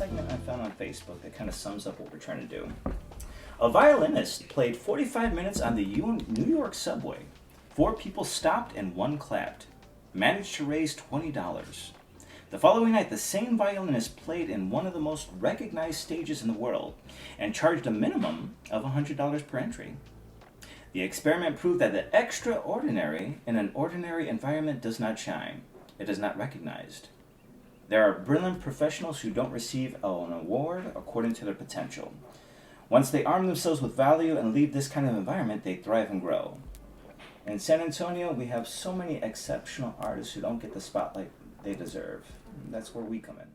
segment I found on Facebook that kind of sums up what we're trying to do. A violinist played 45 minutes on the New York subway. 4 people stopped and 1 clapped. Managed to raise $20. The following night, the same violinist played in one of the most recognized stages in the world and charged a minimum of $100 per entry. The experiment proved that the extraordinary in an ordinary environment does not shine. It is not recognized. There are brilliant professionals who don't receive an award according to their potential. Once they arm themselves with value and leave this kind of environment, they thrive and grow. In San Antonio, we have so many exceptional artists who don't get the spotlight they deserve. That's where we come in.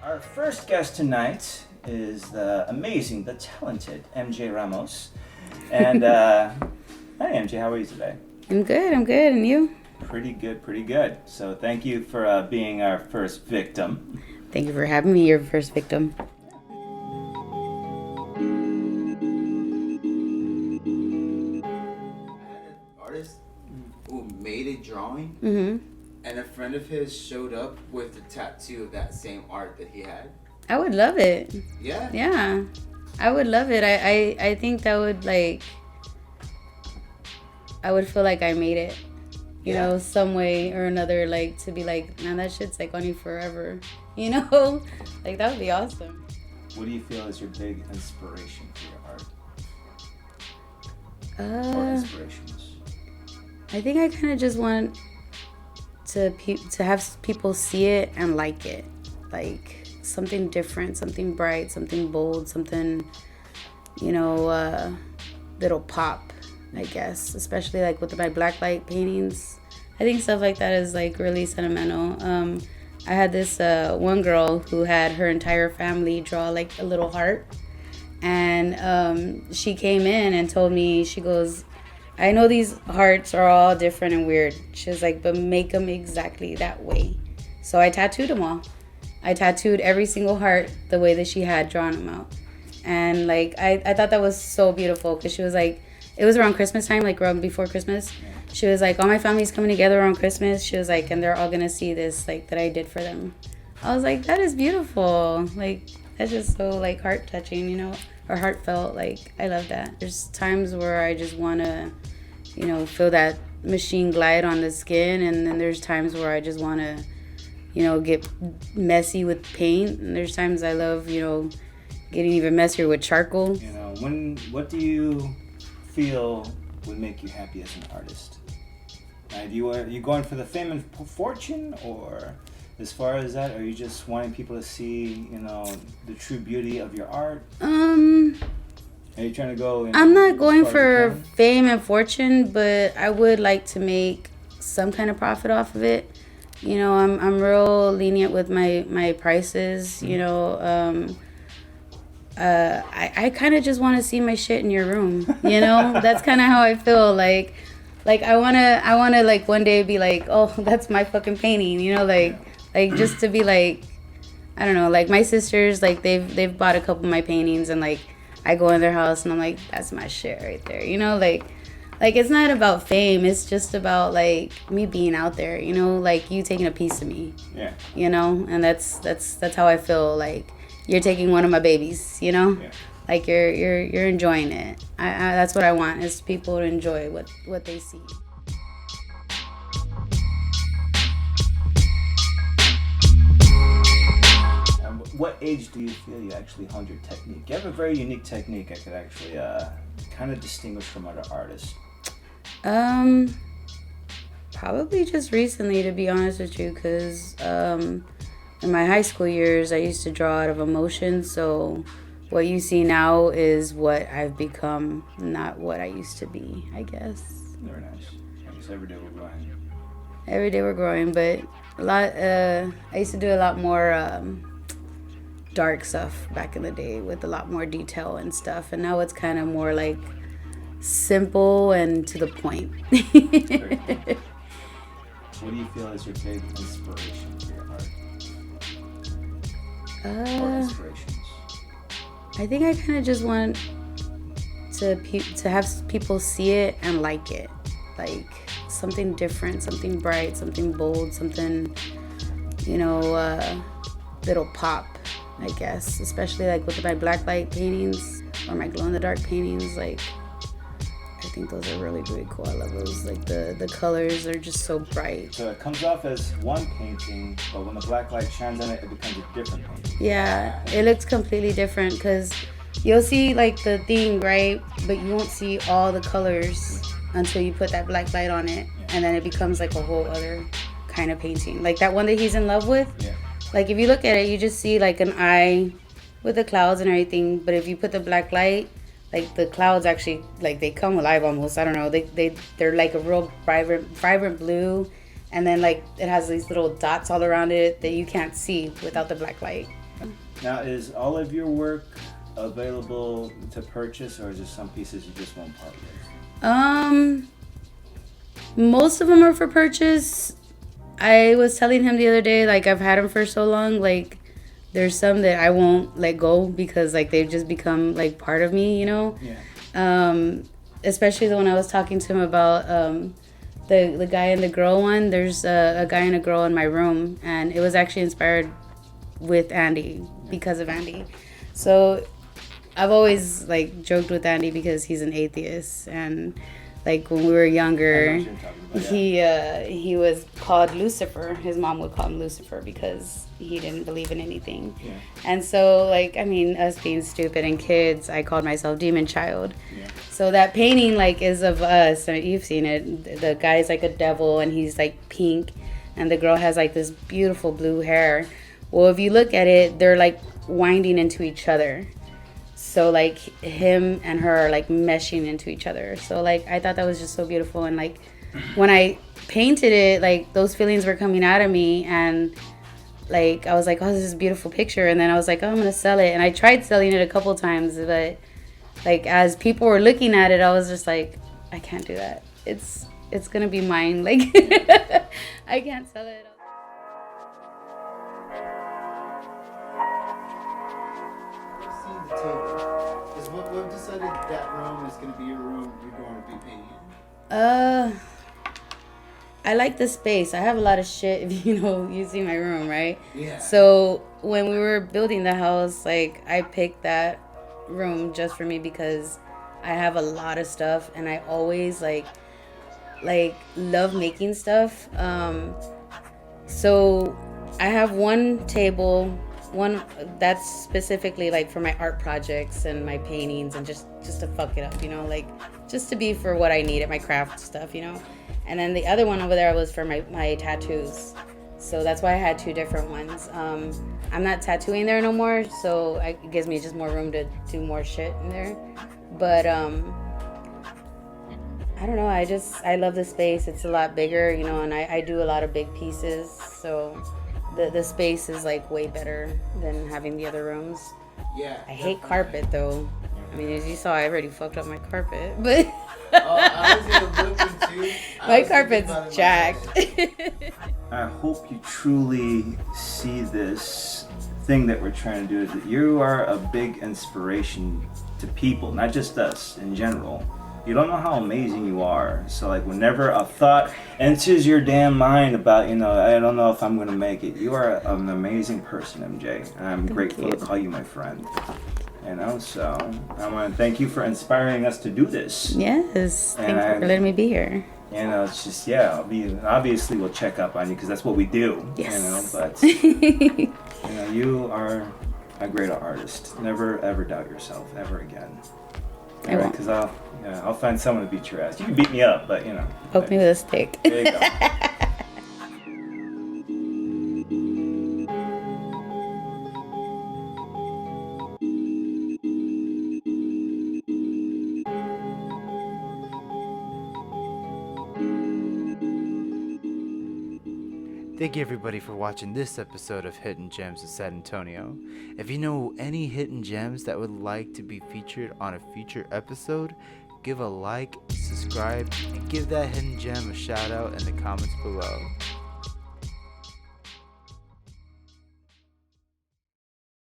Our first guest tonight is the amazing, the talented MJ Ramos. And hi MJ, how are you today? I'm good, and you? Pretty good. So thank you for being our first victim. Thank you for having me, your first victim. I had an artist who made a drawing, and a friend of his showed up with a tattoo of that same art that he had. I would love it. Yeah? Yeah. I would love it. I think that would, like, I would feel like I made it. You know, some way or another, like, to be like, man, that shit's, like, on you forever. You know? Like, that would be awesome. What do you feel is your big inspiration for your art? Or inspirations? I think I kind of just want to have people see it and like it. Like, something different, something bright, something bold, something, you know, that'll pop, I guess. Especially, like, with my blacklight paintings. I think stuff like that is, like, really sentimental. I had this one girl who had her entire family draw, like, a little heart. And she came in and told me, she goes, I know these hearts are all different and weird. She was like, but make them exactly that way. So I tattooed them all. I tattooed every single heart the way that she had drawn them out. And, like, I thought that was so beautiful because she was like, it was around Christmas time, like around before Christmas. She was like, all my family's coming together around Christmas. She was like, and they're all going to see this, like, that I did for them. I was like, that is beautiful. Like, that's just so, like, heart-touching, you know, or heartfelt. Like, I love that. There's times where I just want to, you know, feel that machine glide on the skin. And then there's times where I just want to, you know, get messy with paint. And there's times I love, you know, getting even messier with charcoal. You know, what do you feel would make you happy as an artist? Are you going for the fame and fortune, or as far as that, are you just wanting people to see, you know, the true beauty of your art? Are you trying to go? I'm not going for fame and fortune, but I would like to make some kind of profit off of it. You know, I'm real lenient with my prices. You know, I kind of just want to see my shit in your room. You know, that's kind of how I feel. Like I wanna like one day be like, oh, that's my fucking painting. You know, like just to be like, I don't know, like my sisters, like they've bought a couple of my paintings, and like I go in their house and I'm like, that's my shit right there. You know, like it's not about fame. It's just about like me being out there. You know, like you taking a piece of me. Yeah. You know, and that's how I feel. Like you're taking one of my babies. You know. Yeah. Like you're enjoying it. I that's what I want, is people to enjoy what they see. What age do you feel you actually honed your technique? You have a very unique technique I could actually kind of distinguish from other artists. Probably just recently, to be honest with you, because in my high school years I used to draw out of emotion, so what you see now is what I've become, not what I used to be, I guess. Very nice. I guess every day we're growing. Every day we're growing, but a lot. I used to do a lot more dark stuff back in the day with a lot more detail and stuff, and now it's kind of more like simple and to the point. Very cool. What do you feel is your big inspiration for your art? Or inspirations? I think I kind of just want to have people see it and like it, like something different, something bright, something bold, something, that'll pop, I guess. Especially like with my black light paintings or my glow in the dark paintings, like I think those are really, really cool. I love those. Like the colors are just so bright. So it comes off as one painting, but when the black light shines on it, it becomes a different painting. Yeah, it looks completely different because you'll see like the thing, right? But you won't see all the colors until you put that black light on it. And then it becomes like a whole other kind of painting. Like that one that he's in love with. Yeah. Like if you look at it, you just see like an eye with the clouds and everything. But if you put the black light, like the clouds actually, like they come alive almost. I don't know. They're like a real vibrant blue. And then like it has these little dots all around it that you can't see without the black light. Now, is all of your work available to purchase, or is there some pieces you just won't part with? Most of them are for purchase. I was telling him the other day, like I've had them for so long, like there's some that I won't let go because like they've just become like part of me, Yeah. Especially the one I was talking to him about, the guy and the girl one. There's a guy and a girl in my room, and it was actually inspired with Andy because of Andy. So I've always like joked with Andy because he's an atheist, and like when we were younger, I know what you're talking about, yeah. he was called Lucifer. His mom would call him Lucifer because he didn't believe in anything. Yeah. And so like, I mean, us being stupid and kids, I called myself Demon Child. Yeah. So that painting like is of us. I mean, you've seen it. The guy's like a devil and he's like pink, and the girl has like this beautiful blue hair. Well, if you look at it, they're like winding into each other. So like him and her are like meshing into each other. So like I thought that was just so beautiful, and like when I painted it, like those feelings were coming out of me, and like I was like, oh, this is a beautiful picture. And then I was like, oh, I'm gonna sell it. And I tried selling it a couple times, but like as people were looking at it, I was just like, I can't do that. It's gonna be mine. Like I can't sell it. The table. Is what decided that room is going to be your room you're going to be painting? I like the space. I have a lot of shit, if you see my room, right? Yeah. So when we were building the house, like I picked that room just for me because I have a lot of stuff, and I always like love making stuff. So I have one table, one that's specifically like for my art projects and my paintings, and just to fuck it up, like just to be for what I need at my craft stuff, And then the other one over there was for my tattoos. So that's why I had two different ones. I'm not tattooing there no more, so it gives me just more room to do more shit in there. But I don't know, I love the space. It's a lot bigger, and I do a lot of big pieces, so the space is like way better than having the other rooms. Yeah. I hate carpet though. I mean, as you saw, I already fucked up my carpet, but I was gonna look into. my carpet's jacked. I hope you truly see this thing that we're trying to do, is that you are a big inspiration to people, not just us, in general. You don't know how amazing you are. So like whenever a thought enters your damn mind about, I don't know if I'm gonna make it, you are an amazing person, MJ. And I'm grateful to call you my friend. So I want to thank you for inspiring us to do this. Yes, thank you for letting me be here. It's just, obviously we'll check up on you because that's what we do. Yes. But you are a great artist. Never ever doubt yourself ever again. I won't. Because I'll find someone to beat your ass. You can beat me up, but Poke me with a stick. There you go. Thank you everybody for watching this episode of Hidden Gems of San Antonio. If you know any hidden gems that would like to be featured on a future episode, give a like, subscribe, and give that hidden gem a shout out in the comments below.